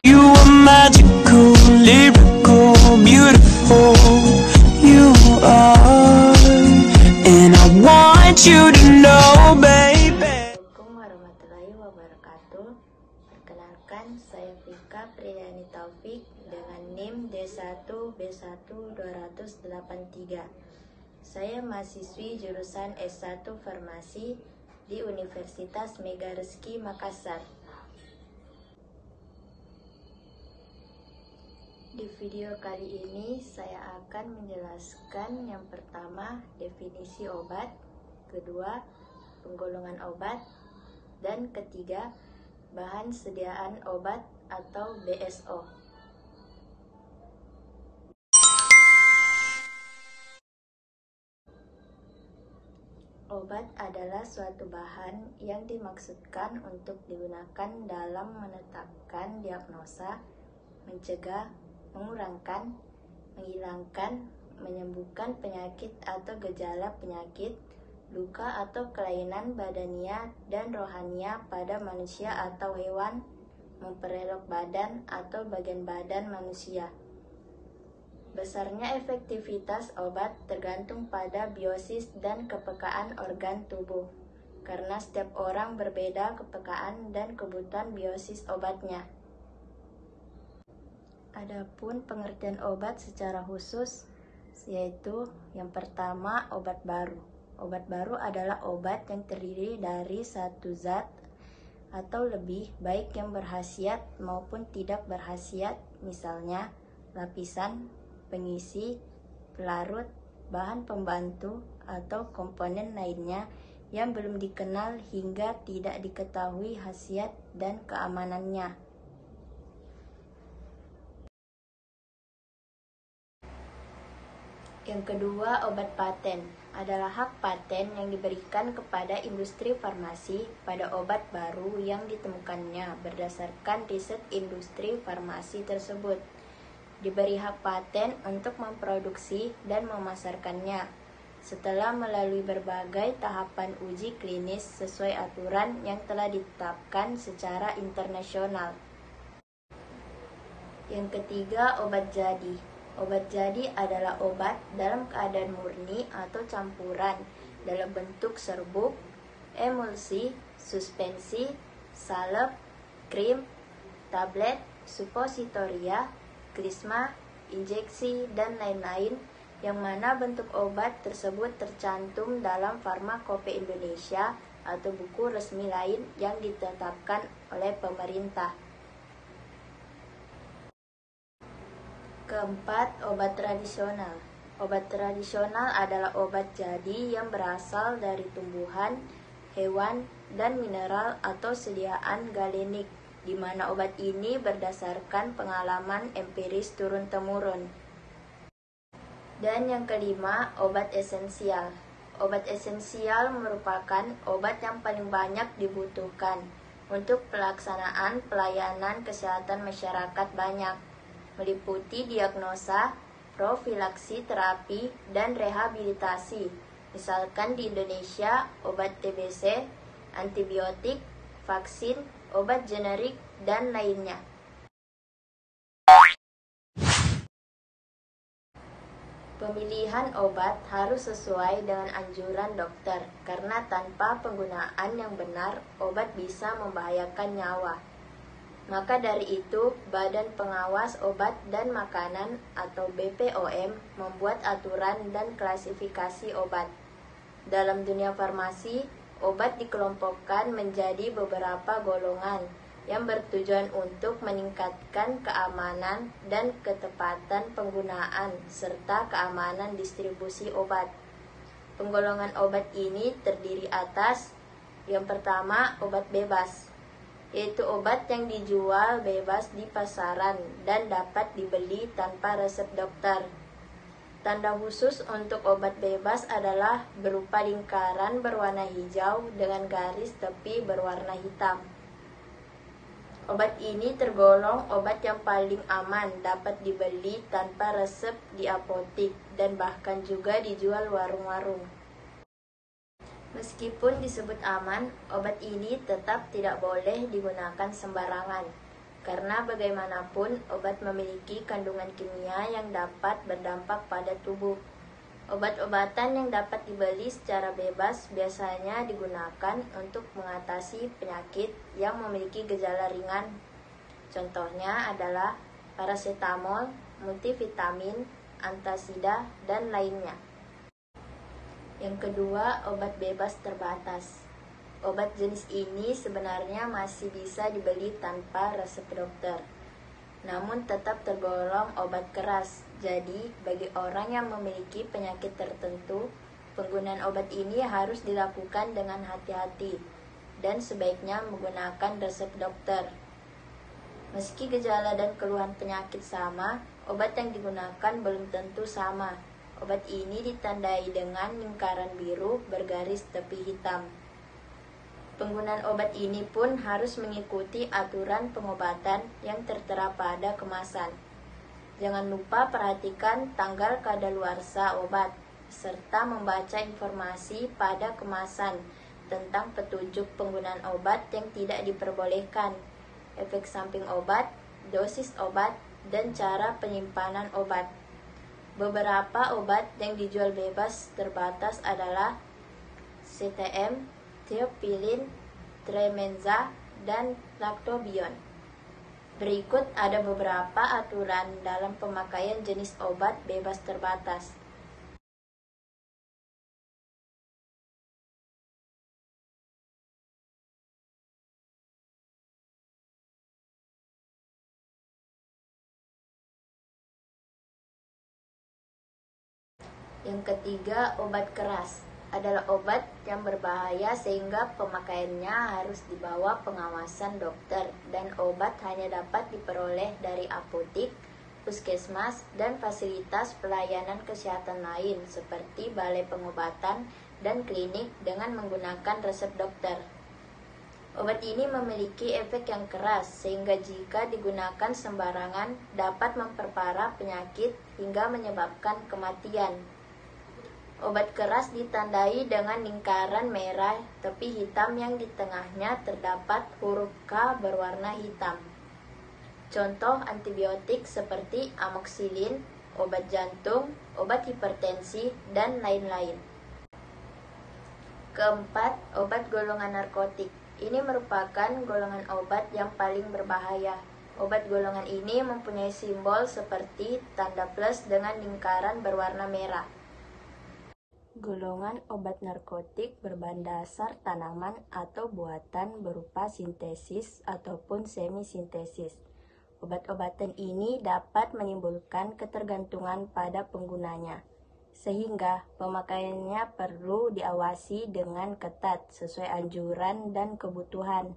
You are magical, lyrical, beautiful. You are, and I want you to know, baby. Assalamualaikum warahmatullahi wabarakatuh. Perkenalkan, saya Vika Priyani Taufik dengan NIM D1B1 283. Saya mahasiswi jurusan S1 Farmasi di Universitas Mega Rezeki Makassar. Di video kali ini saya akan menjelaskan yang pertama definisi obat, kedua penggolongan obat, dan ketiga bahan sediaan obat atau BSO. Obat adalah suatu bahan yang dimaksudkan untuk digunakan dalam menetapkan diagnosa, mencegah, mengurangkan, menghilangkan, menyembuhkan penyakit atau gejala penyakit, luka atau kelainan badania dan rohania pada manusia atau hewan, memperelok badan atau bagian badan manusia. Besarnya efektivitas obat tergantung pada biosis dan kepekaan organ tubuh, karena setiap orang berbeda kepekaan dan kebutuhan biosis obatnya. Adapun pengertian obat secara khusus, yaitu yang pertama obat baru. Obat baru adalah obat yang terdiri dari satu zat atau lebih, baik yang berkhasiat maupun tidak berkhasiat, misalnya lapisan, pengisi, pelarut, bahan pembantu, atau komponen lainnya yang belum dikenal hingga tidak diketahui khasiat dan keamanannya. Yang kedua, obat paten adalah hak paten yang diberikan kepada industri farmasi pada obat baru yang ditemukannya berdasarkan riset industri farmasi tersebut. Diberi hak paten untuk memproduksi dan memasarkannya setelah melalui berbagai tahapan uji klinis sesuai aturan yang telah ditetapkan secara internasional. Yang ketiga, obat jadi. Obat jadi adalah obat dalam keadaan murni atau campuran dalam bentuk serbuk, emulsi, suspensi, salep, krim, tablet, supositoria, krisma, injeksi, dan lain-lain, yang mana bentuk obat tersebut tercantum dalam Farmakope Indonesia atau buku resmi lain yang ditetapkan oleh pemerintah. Keempat, obat tradisional. Obat tradisional adalah obat jadi yang berasal dari tumbuhan, hewan, dan mineral atau sediaan galenik, di mana obat ini berdasarkan pengalaman empiris turun-temurun. Dan yang kelima, obat esensial. Obat esensial merupakan obat yang paling banyak dibutuhkan untuk pelaksanaan pelayanan kesehatan masyarakat banyak, meliputi diagnosa, profilaksi, terapi, dan rehabilitasi. Misalkan di Indonesia, obat TBC, antibiotik, vaksin, obat generik, dan lainnya. Pemilihan obat harus sesuai dengan anjuran dokter, karena tanpa penggunaan yang benar, obat bisa membahayakan nyawa. Maka dari itu, Badan Pengawas Obat dan Makanan atau BPOM membuat aturan dan klasifikasi obat. Dalam dunia farmasi, obat dikelompokkan menjadi beberapa golongan yang bertujuan untuk meningkatkan keamanan dan ketepatan penggunaan serta keamanan distribusi obat. Penggolongan obat ini terdiri atas yang pertama, obat bebas, yaitu obat yang dijual bebas di pasaran dan dapat dibeli tanpa resep dokter. Tanda khusus untuk obat bebas adalah berupa lingkaran berwarna hijau dengan garis tepi berwarna hitam. Obat ini tergolong obat yang paling aman, dapat dibeli tanpa resep di apotik dan bahkan juga dijual warung-warung. Meskipun disebut aman, obat ini tetap tidak boleh digunakan sembarangan, karena bagaimanapun obat memiliki kandungan kimia yang dapat berdampak pada tubuh. Obat-obatan yang dapat dibeli secara bebas biasanya digunakan untuk mengatasi penyakit yang memiliki gejala ringan. Contohnya adalah parasetamol, multivitamin, antasida, dan lainnya. Yang kedua, obat bebas terbatas. Obat jenis ini sebenarnya masih bisa dibeli tanpa resep dokter, namun tetap tergolong obat keras. Jadi, bagi orang yang memiliki penyakit tertentu, penggunaan obat ini harus dilakukan dengan hati-hati dan sebaiknya menggunakan resep dokter. Meski gejala dan keluhan penyakit sama, obat yang digunakan belum tentu sama. Obat ini ditandai dengan lingkaran biru bergaris tepi hitam. Penggunaan obat ini pun harus mengikuti aturan pengobatan yang tertera pada kemasan. Jangan lupa perhatikan tanggal kadaluarsa obat, serta membaca informasi pada kemasan tentang petunjuk penggunaan obat yang tidak diperbolehkan, efek samping obat, dosis obat, dan cara penyimpanan obat. Beberapa obat yang dijual bebas terbatas adalah CTM, Theophylline, Tremenza, dan Lactobion. Berikut ada beberapa aturan dalam pemakaian jenis obat bebas terbatas. Yang ketiga, obat keras adalah obat yang berbahaya sehingga pemakaiannya harus di bawah pengawasan dokter, dan obat hanya dapat diperoleh dari apotik, puskesmas, dan fasilitas pelayanan kesehatan lain seperti balai pengobatan dan klinik dengan menggunakan resep dokter. Obat ini memiliki efek yang keras sehingga jika digunakan sembarangan dapat memperparah penyakit hingga menyebabkan kematian. Obat keras ditandai dengan lingkaran merah tepi hitam yang di tengahnya terdapat huruf K berwarna hitam. Contoh antibiotik seperti amoxicillin, obat jantung, obat hipertensi, dan lain-lain. Keempat, obat golongan narkotik. Ini merupakan golongan obat yang paling berbahaya. Obat golongan ini mempunyai simbol seperti tanda plus dengan lingkaran berwarna merah. Golongan obat narkotik berbahan dasar tanaman atau buatan berupa sintesis ataupun semi-sintesis. Obat-obatan ini dapat menimbulkan ketergantungan pada penggunanya, sehingga pemakaiannya perlu diawasi dengan ketat sesuai anjuran dan kebutuhan.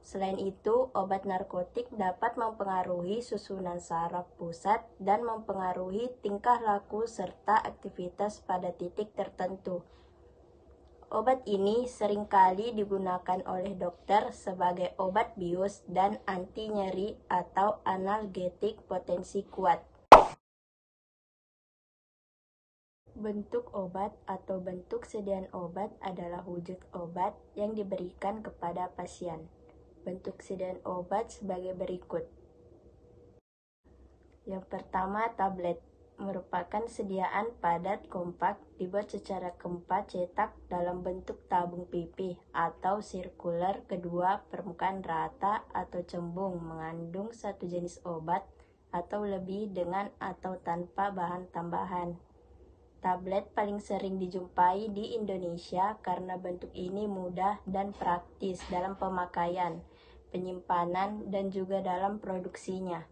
Selain itu, obat narkotik dapat mempengaruhi susunan saraf pusat dan mempengaruhi tingkah laku serta aktivitas pada titik tertentu. Obat ini seringkali digunakan oleh dokter sebagai obat bius dan anti nyeri atau analgetik potensi kuat. Bentuk obat atau bentuk sediaan obat adalah wujud obat yang diberikan kepada pasien. Bentuk sediaan obat sebagai berikut. Yang pertama, tablet merupakan sediaan padat kompak dibuat secara keempat cetak dalam bentuk tabung pipih atau sirkuler. Kedua, permukaan rata atau cembung mengandung satu jenis obat atau lebih dengan atau tanpa bahan tambahan. Tablet paling sering dijumpai di Indonesia karena bentuk ini mudah dan praktis dalam pemakaian, penyimpanan, dan juga dalam produksinya.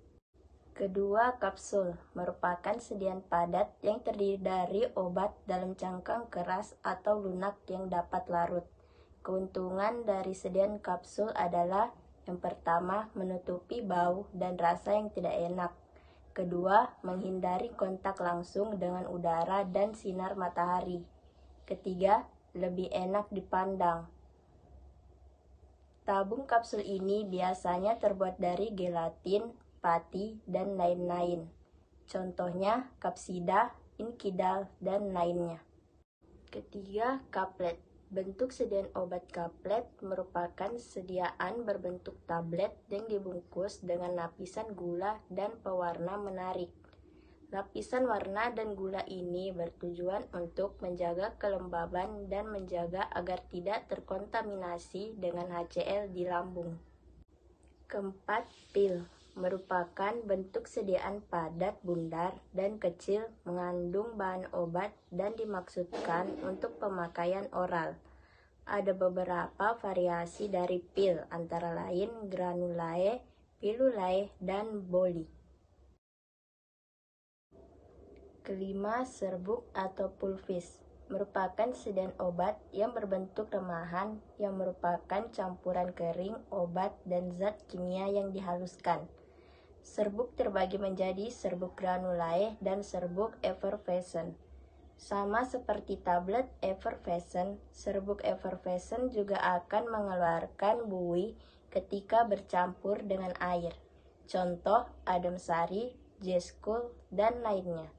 Kedua, kapsul merupakan sediaan padat yang terdiri dari obat dalam cangkang keras atau lunak yang dapat larut. Keuntungan dari sediaan kapsul adalah yang pertama, menutupi bau dan rasa yang tidak enak. Kedua, menghindari kontak langsung dengan udara dan sinar matahari. Ketiga, lebih enak dipandang. Tabung kapsul ini biasanya terbuat dari gelatin, pati, dan lain-lain. Contohnya kapsida, inkidal, dan lainnya. Ketiga, kaplet Bentuk sediaan obat kaplet merupakan sediaan berbentuk tablet yang dibungkus dengan lapisan gula dan pewarna menarik. Lapisan warna dan gula ini bertujuan untuk menjaga kelembaban dan menjaga agar tidak terkontaminasi dengan HCl di lambung. Keempat, pil merupakan bentuk sediaan padat, bundar, dan kecil mengandung bahan obat dan dimaksudkan untuk pemakaian oral. Ada beberapa variasi dari pil, antara lain granulae, pilulae, dan boli. Kelima, serbuk atau pulvis merupakan sediaan obat yang berbentuk remahan yang merupakan campuran kering, obat, dan zat kimia yang dihaluskan. Serbuk terbagi menjadi serbuk granulae dan serbuk effervescent. Sama seperti tablet effervescent, serbuk effervescent juga akan mengeluarkan buih ketika bercampur dengan air. Contoh adem sari, J-School, dan lainnya.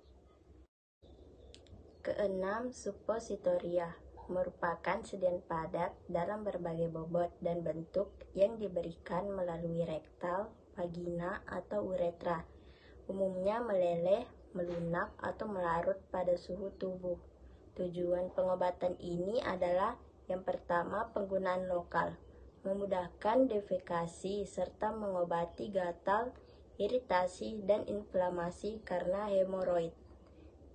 Keenam, suppositoria merupakan sediaan padat dalam berbagai bobot dan bentuk yang diberikan melalui rektal, vagina, atau uretra. Umumnya meleleh, melunak, atau melarut pada suhu tubuh. Tujuan pengobatan ini adalah yang pertama, penggunaan lokal, memudahkan defekasi serta mengobati gatal, iritasi, dan inflamasi karena hemoroid.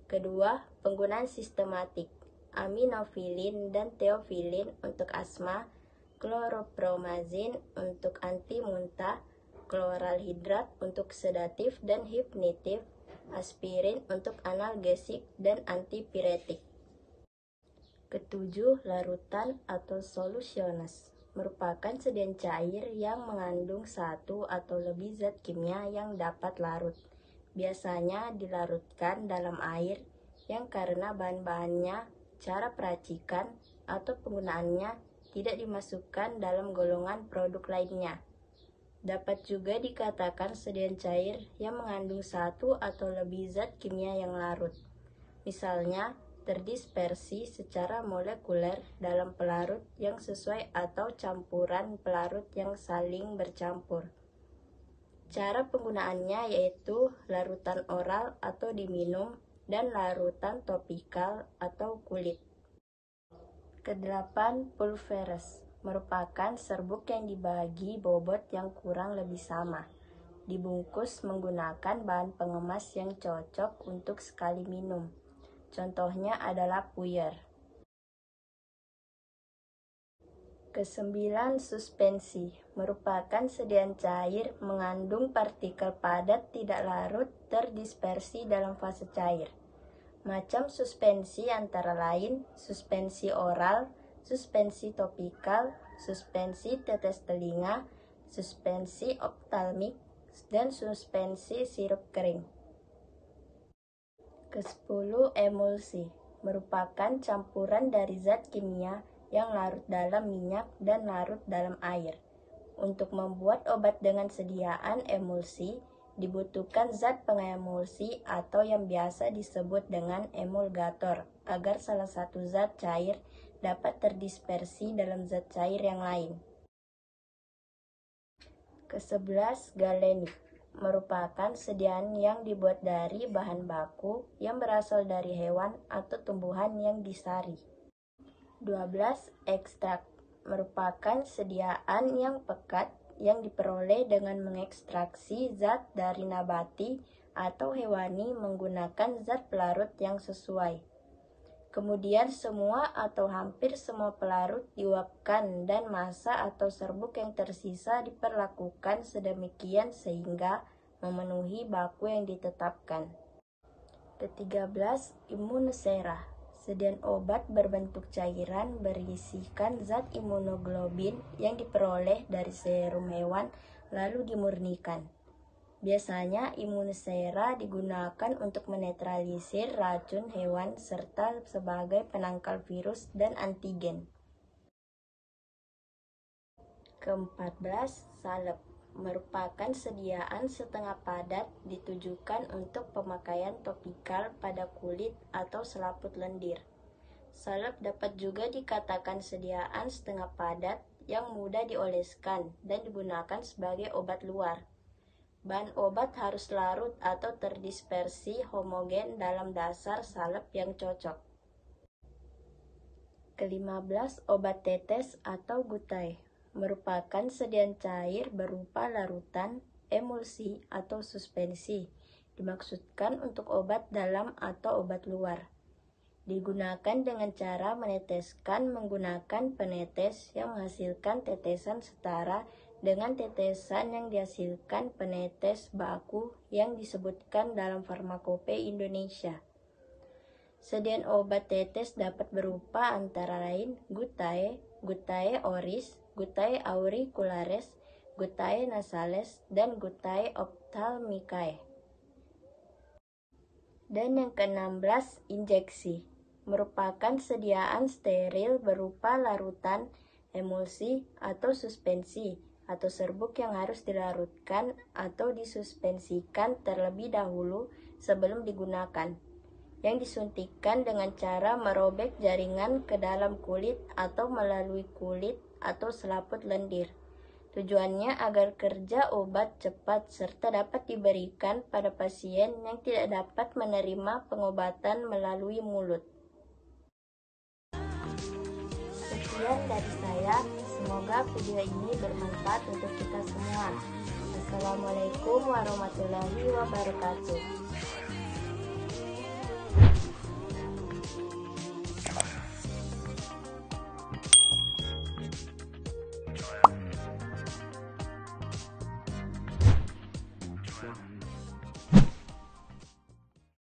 Kedua, penggunaan sistematik, aminofilin dan teofilin untuk asma, kloropromazin untuk anti muntah, kloral hidrat untuk sedatif dan hipnitif, aspirin untuk analgesik dan antipiretik. Ketujuh, larutan atau solusiones merupakan sediaan cair yang mengandung satu atau lebih zat kimia yang dapat larut. Biasanya dilarutkan dalam air yang karena bahan-bahannya, cara peracikan, atau penggunaannya tidak dimasukkan dalam golongan produk lainnya. Dapat juga dikatakan sediaan cair yang mengandung satu atau lebih zat kimia yang larut. Misalnya, terdispersi secara molekuler dalam pelarut yang sesuai atau campuran pelarut yang saling bercampur. Cara penggunaannya yaitu larutan oral atau diminum dan larutan topikal atau kulit. Kedelapan, pulveres merupakan serbuk yang dibagi bobot yang kurang lebih sama. Dibungkus menggunakan bahan pengemas yang cocok untuk sekali minum. Contohnya adalah puyer. Kesembilan, suspensi merupakan sediaan cair mengandung partikel padat tidak larut terdispersi dalam fase cair. Macam suspensi antara lain suspensi oral, suspensi topikal, suspensi tetes telinga, suspensi optalmik, dan suspensi sirup kering. Kesepuluh, emulsi merupakan campuran dari zat kimia yang larut dalam minyak dan larut dalam air. Untuk membuat obat dengan sediaan emulsi, dibutuhkan zat pengemulsi atau yang biasa disebut dengan emulgator, agar salah satu zat cair dapat terdispersi dalam zat cair yang lain. Ke-11, galenik merupakan sediaan yang dibuat dari bahan baku yang berasal dari hewan atau tumbuhan yang disari. 12. Ekstrak merupakan sediaan yang pekat yang diperoleh dengan mengekstraksi zat dari nabati atau hewani menggunakan zat pelarut yang sesuai. Kemudian semua atau hampir semua pelarut diuapkan dan massa atau serbuk yang tersisa diperlakukan sedemikian sehingga memenuhi baku yang ditetapkan. Ke-13, immunosera. Sediaan obat berbentuk cairan berisikan zat imunoglobin yang diperoleh dari serum hewan lalu dimurnikan. Biasanya immunosera digunakan untuk menetralisir racun hewan serta sebagai penangkal virus dan antigen. Ke-14, salep merupakan sediaan setengah padat ditujukan untuk pemakaian topikal pada kulit atau selaput lendir. Salep dapat juga dikatakan sediaan setengah padat yang mudah dioleskan dan digunakan sebagai obat luar. Bahan obat harus larut atau terdispersi homogen dalam dasar salep yang cocok. Ke-15, obat tetes atau gutai merupakan sediaan cair berupa larutan, emulsi, atau suspensi. Dimaksudkan untuk obat dalam atau obat luar. Digunakan dengan cara meneteskan menggunakan penetes yang menghasilkan tetesan setara dengan tetesan yang dihasilkan penetes baku yang disebutkan dalam Farmakope Indonesia. Sediaan obat tetes dapat berupa antara lain Guttae, Guttae oris, Guttae auricularis, Guttae nasales, dan Guttae ophthalmicae. Dan yang ke-16, injeksi merupakan sediaan steril berupa larutan, emulsi, atau suspensi, atau serbuk yang harus dilarutkan atau disuspensikan terlebih dahulu sebelum digunakan, yang disuntikkan dengan cara merobek jaringan ke dalam kulit atau melalui kulit atau selaput lendir. Tujuannya agar kerja obat cepat serta dapat diberikan pada pasien yang tidak dapat menerima pengobatan melalui mulut. Sekian dari saya, semoga video ini bermanfaat untuk kita semua. Assalamualaikum warahmatullahi wabarakatuh.